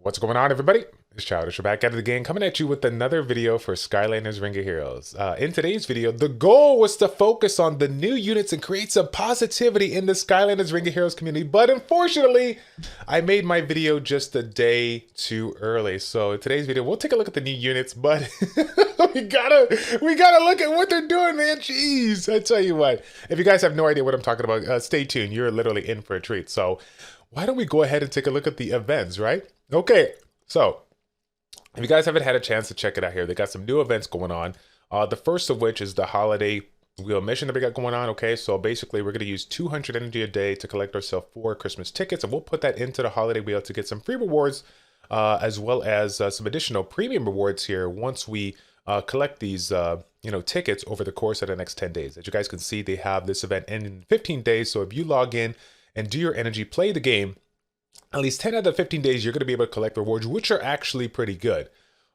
What's going on, everybody? It's Childish. We're back out of the game, coming at you with another video for Skylanders Ring of Heroes. In today's video, the goal was to focus on the new units and create some positivity in the Skylanders Ring of Heroes community, but unfortunately, I made my video just a day too early. So in today's video, we'll take a look at the new units, but we gotta look at what they're doing, man. Jeez, I tell you what. If you guys have no idea what I'm talking about, stay tuned. You're literally in for a treat. So why don't we go ahead and take a look at the events, right? Okay, so if you guys haven't had a chance to check it out here, they got some new events going on. The first of which is the holiday wheel mission that we got going on. Okay, so basically we're going to use 200 energy a day to collect ourselves 4 Christmas tickets, and we'll put that into the holiday wheel to get some free rewards, as well as some additional premium rewards here once we collect these tickets over the course of the next 10 days. As you guys can see, they have this event ending in 15 days. So if you log in and do your energy, play the game, at least 10 out of the 15 days, you're going to be able to collect rewards, which are actually pretty good.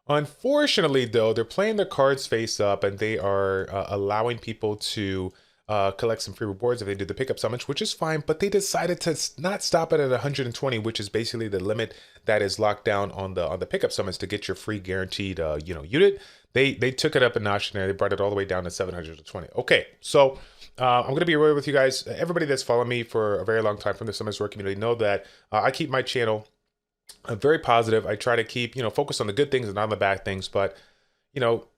Unfortunately, though, they're playing their cards face up, and they are allowing people to collect some free rewards if they do the pickup summons, which is fine, but they decided to not stop it at 120, which is basically the limit that is locked down on the pickup summons to get your free guaranteed unit. They took it up a notch there. They brought it all the way down to 720. Okay, so I'm going to be real with you guys. Everybody that's followed me for a very long time from the Summon Sword community know that I keep my channel very positive. I try to keep, focus on the good things and not on the bad things. But,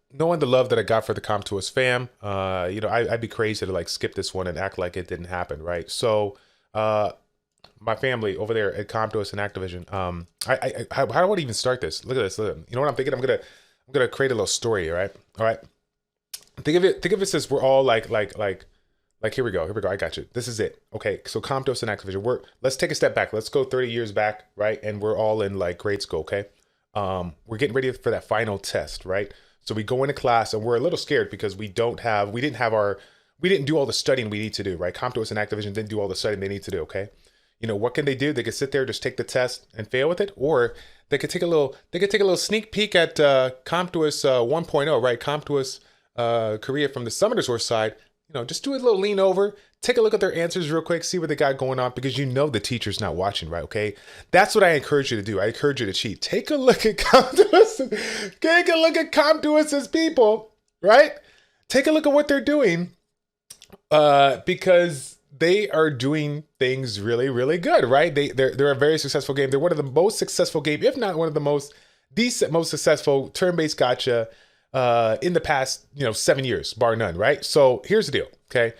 knowing the love that I got for the Com to Us fam, I'd be crazy to like skip this one and act like it didn't happen, right? So my family over there at Com to Us and Activision, how do I even start this? Look at this. Look, you know what I'm thinking? I'm gonna create a little story, right? All right. Think of it as we're all like here we go. I got you. This is it. Okay, so Comtos and Activision. Let's take a step back. Let's go 30 years back, right? And we're all in like grade school, okay? We're getting ready for that final test, right? So we go into class and we're a little scared because we didn't do all the studying we need to do, right? Comtos and Activision didn't do all the studying they need to do, okay? What can they do? They could sit there, just take the test and fail with it, or they could take a little sneak peek at Comtos 1.0, right? Comtos Korea from the Summoners War side. Just do a little lean over, take a look at their answers real quick, see what they got going on, because the teacher's not watching, right? Okay, that's what I encourage you to do. I encourage you to cheat. Take a look at Comtous's people, right? Take a look at what they're doing, because they are doing things really, really good, right? They're a very successful game. They're one of the most successful game, if not one of the most successful turn-based gacha in the past 7 years, bar none, right? So here's the deal, okay?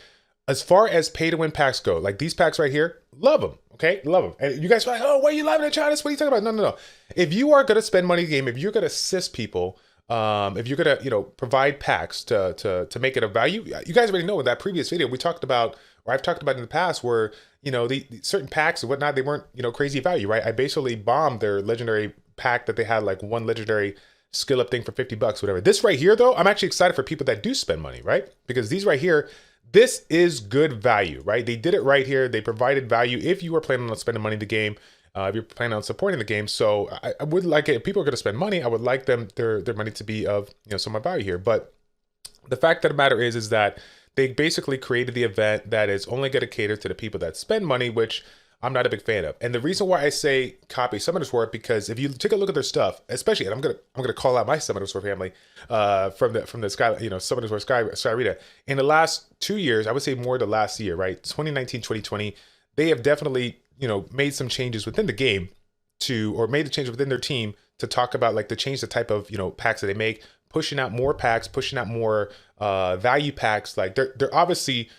As far as pay to win packs go, like these packs right here, love them, okay? Love them. And you guys are like, oh, why are you laughing at Childish? What are you talking about? No. If you are gonna spend money in the game, if you're gonna assist people, if you're gonna provide packs to make it a value, you guys already know in that previous video we talked about, or I've talked about in the past, where the certain packs and whatnot, they weren't crazy value, right? I basically bombed their legendary pack that they had, like one legendary skill up thing for 50 bucks, whatever. This right here, though, I'm actually excited for people that do spend money, right? Because these right here, this is good value, right? They did it right here. They provided value if you are planning on spending money in the game, if you're planning on supporting the game. So I would like it, if people are going to spend money, I would like them, their money to be of somewhat value here. But the fact of the matter is that they basically created the event that is only going to cater to the people that spend money, which I'm not a big fan of. And the reason why I say copy Summoners War, because if you take a look at their stuff, especially, and I'm gonna call out my Summoners War family from the Sky, Summoners War Skyrita. In the last 2 years, I would say more the last year, right? 2019, 2020, they have definitely made some changes within the game or made the changes within their team to talk about like to change the type of packs that they make, pushing out more packs, pushing out more value packs. Like they're obviously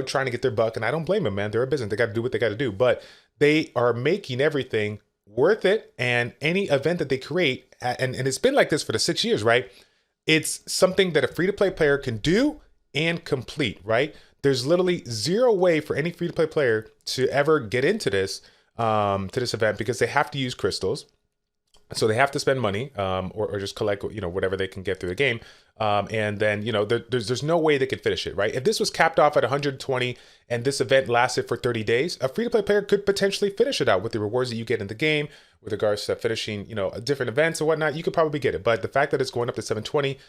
trying to get their buck, and I don't blame them, man. They're a business. They got to do what they got to do, but they are making everything worth it. And any event that they create, and it's been like this for the 6 years, right? It's something that a free-to-play player can do and complete, right? There's literally zero way for any free-to-play player to ever get into this event, because they have to use crystals. So they have to spend money, or just collect, whatever they can get through the game. And then, there's no way they could finish it, right? If this was capped off at 120 and this event lasted for 30 days, a free-to-play player could potentially finish it out with the rewards that you get in the game with regards to finishing, you know, different events or whatnot. You could probably get it, but the fact that it's going up to 720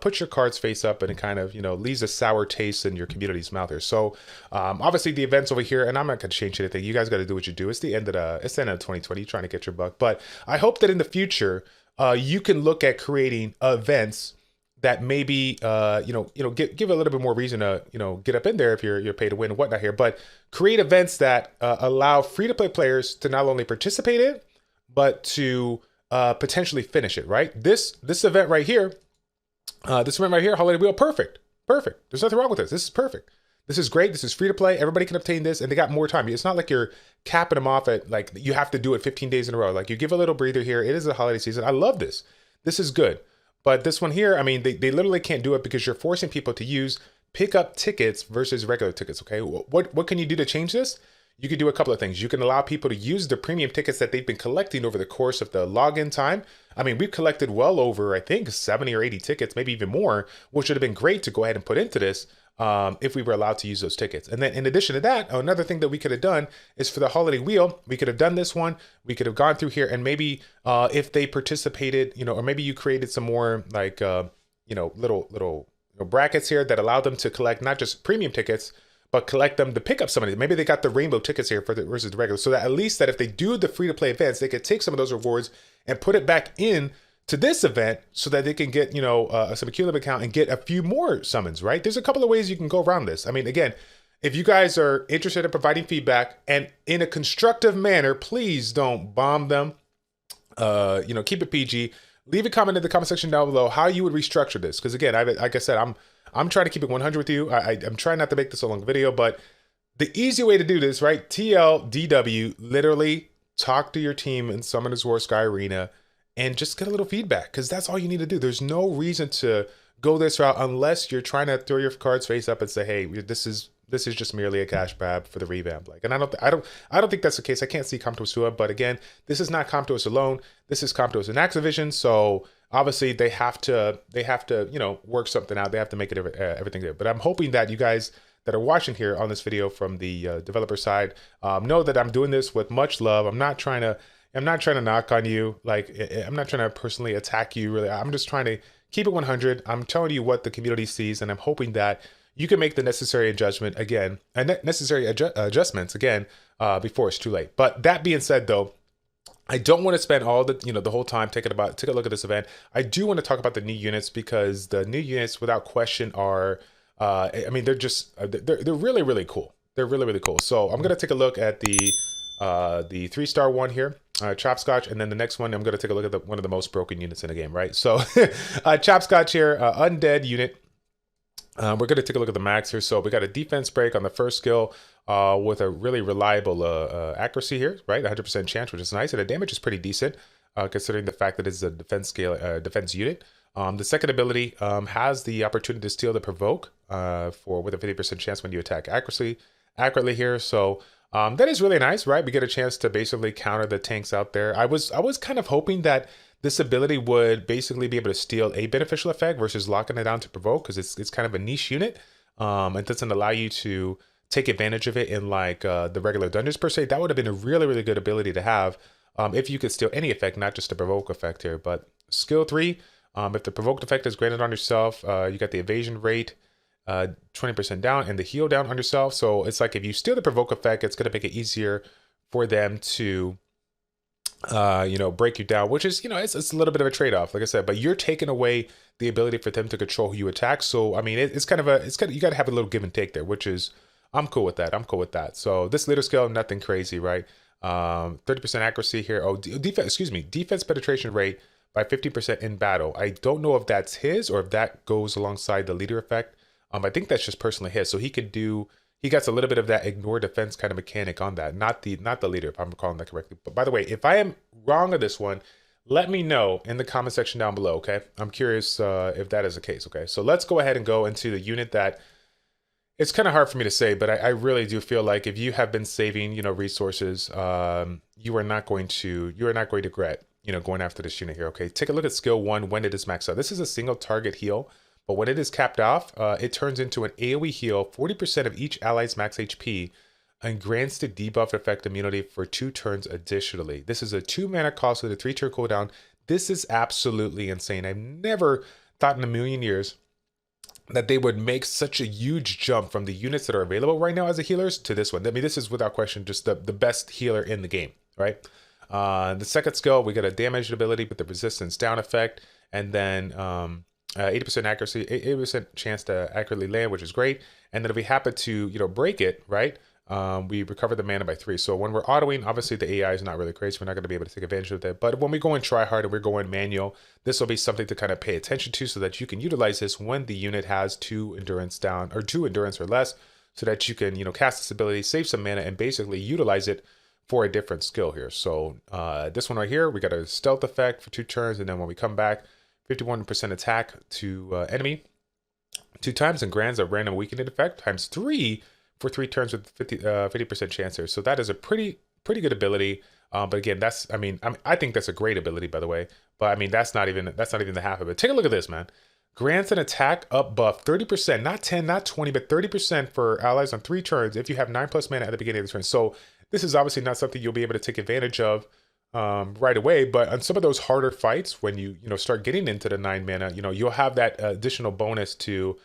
puts your cards face up, and it kind of, you know, leaves a sour taste in your community's mouth here. So obviously the events over here, and I'm not going to change anything. You guys got to do what you do. It's the end of 2020. You're trying to get your buck, but I hope that in the future you can look at creating events that maybe give a little bit more reason to, you know, get up in there if you're paid to win and whatnot here, but create events that allow free-to-play players to not only participate in, but to potentially finish it, right? This event right here, Holiday Wheel, perfect. There's nothing wrong with this. This is perfect. This is great. This is free to play. Everybody can obtain this, and they got more time. It's not like you're capping them off at, like, you have to do it 15 days in a row. Like, you give a little breather here. It is a holiday season. I love this. This is good. But this one here, I mean, they literally can't do it because you're forcing people to use pickup tickets versus regular tickets, okay? What can you do to change this? You can do a couple of things. You can allow people to use the premium tickets that they've been collecting over the course of the login time. I mean, we've collected well over, I think, 70 or 80 tickets, maybe even more, which would have been great to go ahead and put into this if we were allowed to use those tickets. And then in addition to that, another thing that we could have done is for the holiday wheel, we could have done this one. We could have gone through here, and maybe if they participated, you know, or maybe you created some more like, little brackets here that allowed them to collect not just premium tickets, but collect them to pick up some of these. Maybe they got the rainbow tickets here for the versus the regular, so that at least that if they do the free-to-play events, they could take some of those rewards and put it back in to this event so that they can get, you know, a speculative account and get a few more summons, right? There's a couple of ways you can go around this. I mean, again, if you guys are interested in providing feedback and in a constructive manner, please don't bomb them. Keep it PG. Leave a comment in the comment section down below how you would restructure this. Because again, like I said, I'm trying to keep it 100 with you. I'm trying not to make this a long video, but the easy way to do this, right? TLDW, literally talk to your team in Summoners War Sky Arena and just get a little feedback, because that's all you need to do. There's no reason to go this route unless you're trying to throw your cards face up and say, hey, this is just merely a cash grab for the revamp. Like, and I don't think that's the case. I can't see Comptos, but again, this is not Comptos alone. This is Comptos and Activision. So obviously they have to, you know, work something out. They have to make it everything there. But I'm hoping that you guys that are watching here on this video from the developer side know that I'm doing this with much love. I'm not trying to knock on you. Like, I'm not trying to personally attack you, really. I'm just trying to keep it 100. I'm telling you what the community sees, and I'm hoping that you can make the necessary adjustments again, before it's too late. But that being said, though, I don't want to spend all the whole time take a look at this event. I do want to talk about the new units, because the new units, without question, are they're really, really cool. They're really, really cool. So I'm gonna take a look at the 3-star one here, Chopscotch, and then the next one I'm going to take a look at one of the most broken units in the game, right? So Chopscotch here, undead unit. We're going to take a look at the max here. So we got a defense break on the first skill with a really reliable accuracy here, right? 100% chance, which is nice, and the damage is pretty decent considering the fact that it's a defense unit. The second ability has the opportunity to steal the provoke with a 50% chance when you attack accurately here. So that is really nice, right? We get a chance to basically counter the tanks out there. I was kind of hoping that this ability would basically be able to steal a beneficial effect versus locking it down to provoke, because it's kind of a niche unit. It doesn't allow you to take advantage of it in like the regular dungeons per se. That would have been a really, really good ability to have if you could steal any effect, not just the provoke effect here. But skill 3, if the provoked effect is granted on yourself, you got the evasion rate 20% down and the heal down on yourself. So it's like if you steal the provoke effect, it's going to make it easier for them to break you down, which is, it's a little bit of a trade-off, like I said, but you're taking away the ability for them to control who you attack. So I mean, you got to have a little give and take there, which is, I'm cool with that. So this leader skill, nothing crazy, right? 30% accuracy here. Defense penetration rate by 50% in battle. I don't know if that's his or if that goes alongside the leader effect. I think that's just personally his. So he gets a little bit of that ignore defense kind of mechanic on that, not the leader, if I'm recalling that correctly. But by the way, if I am wrong on this one, let me know in the comment section down below, okay? I'm curious if that is the case, okay? So let's go ahead and go into the unit that it's kind of hard for me to say, but I really do feel like if you have been saving, resources, you are not going to regret, going after this unit here, okay? Take a look at skill 1 when it is maxed out. This is a single target heal. but when it is capped off, it turns into an AoE heal, 40% of each ally's max HP, and grants the debuff effect immunity for 2 turns additionally. This is a 2 mana cost with a 3-turn cooldown. This is absolutely insane. I've never thought in a million years that they would make such a huge jump from the units that are available right now as a healers to this one. I mean, this is without question just the best healer in the game, right? The second skill, we get a damaged ability with the resistance down effect, and then 80% accuracy, 80% chance to accurately land, which is great. And then if we happen to, break it, right? We recover the mana by 3. So when we're autoing, obviously the AI is not really crazy. We're not going to be able to take advantage of that. But when we go and try hard and we're going manual, this will be something to kind of pay attention to so that you can utilize this when the unit has 2 endurance down or 2 endurance or less, so that you can, cast this ability, save some mana, and basically utilize it for a different skill here. So this one right here, we got a stealth effect for 2 turns. And then when we come back, 51% attack to enemy 2 times, and grants a random weakening effect times 3 for 3 turns with 50% chance here. So that is a pretty good ability. But again, I think that's a great ability, by the way. But I mean, that's not even the half of it. Take a look at this, man. Grants an attack up buff 30%, not 10, not 20, but 30% for allies on 3 turns if you have 9+ mana at the beginning of the turn. So this is obviously not something you'll be able to take advantage of right away. But on some of those harder fights, when you start getting into the 9 mana, you'll have that additional bonus to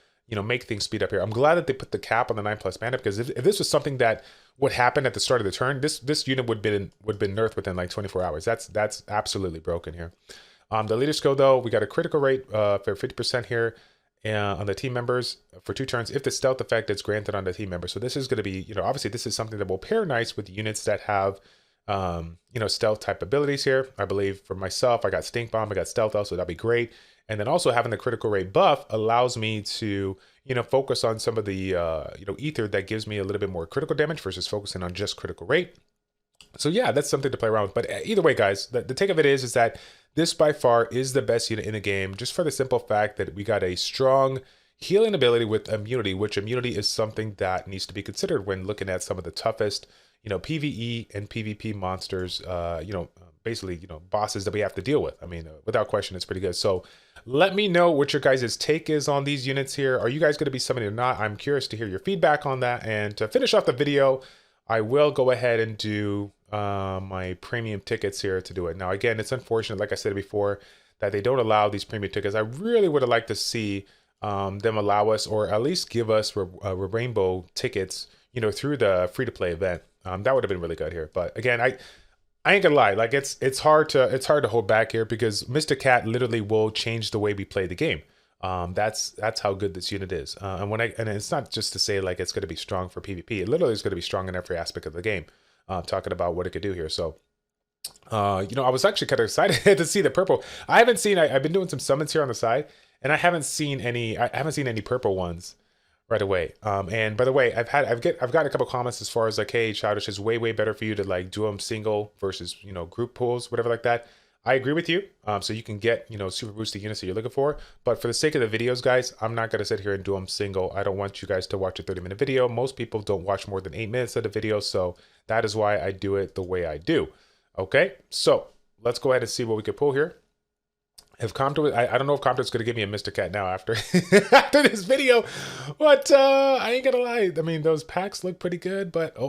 make things speed up here. I'm glad that they put the cap on the 9+ mana, because if this was something that would happen at the start of the turn, this unit would been nerfed within like 24 hours. That's absolutely broken here. The leader skill though, we got a critical rate for 50% here on the team members for 2 turns if the stealth effect is granted on the team member. So this is going to be, obviously this is something that will pair nice with units that have stealth type abilities here. I believe for myself, I got stink bomb, I got stealth also, that'd be great. And then also having the critical rate buff allows me to, focus on some of the, ether that gives me a little bit more critical damage versus focusing on just critical rate. So yeah, that's something to play around with. But either way, guys, the take of it is that this by far is the best unit in the game, just for the simple fact that we got a strong healing ability with immunity, which immunity is something that needs to be considered when looking at some of the toughest, PvE and PvP monsters, basically, bosses that we have to deal with. I mean, without question, it's pretty good. So let me know what your guys' take is on these units here. Are you guys going to be summoning or not? I'm curious to hear your feedback on that. And to finish off the video, I will go ahead and do my premium tickets here to do it. Now, again, it's unfortunate, like I said before, that they don't allow these premium tickets. I really would have liked to see them allow us, or at least give us rainbow tickets, through the free-to-play event. That would have been really good here. But again, I ain't gonna lie, like it's hard to hold back here, because Mysticat literally will change the way we play the game. That's how good this unit is. And it's not just to say like it's gonna be strong for PvP. It literally is gonna be strong in every aspect of the game. Talking about what it could do here. So I was actually kind of excited to see the purple. I've been doing some summons here on the side, and I haven't seen any purple ones right away. And by the way, I've gotten a couple comments as far as like, hey, Childish, is way better for you to like do them single versus group pools, whatever like that. I agree with you. So you can get super boosted units that you're looking for. But for the sake of the videos, guys, I'm not gonna sit here and do them single. I don't want you guys to watch a 30-minute video. Most people don't watch more than 8 minutes of the video, so that is why I do it the way I do. Okay, so let's go ahead and see what we can pull here. If Compton, I don't know if Compton's gonna give me a Mysticat now after after this video, but I ain't gonna lie. I mean, those packs look pretty good, but go!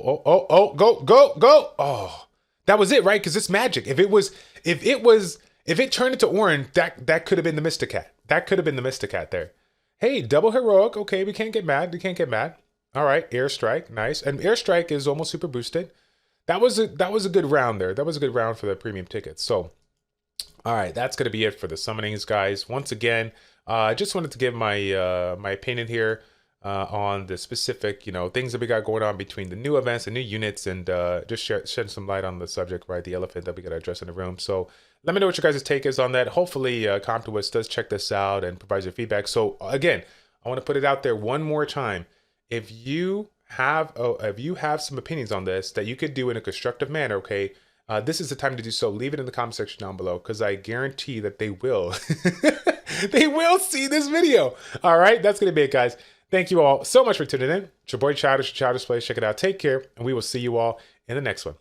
Oh, that was it, right? Because it's magic. If it turned into orange, that could have been the Mysticat. That could have been the Mysticat there. Hey, double heroic. Okay, we can't get mad. All right, airstrike, nice. And airstrike is almost super boosted. That was a good round there. That was a good round for the premium tickets. So. All right, that's going to be it for the summonings, guys. Once again, I just wanted to give my my opinion here on the specific, things that we got going on between the new events and new units, and just shed some light on the subject, right? The elephant that we got to address in the room. So let me know what your guys' take is on that. Hopefully, Comptowitz does check this out and provides your feedback. So again, I want to put it out there one more time. If you have some opinions on this that you could do in a constructive manner, okay? This is the time to do so. Leave it in the comment section down below, because I guarantee that they will. They will see this video. All right, that's going to be it, guys. Thank you all so much for tuning in. It's your boy ChildishPlays. Check it out. Take care, and we will see you all in the next one.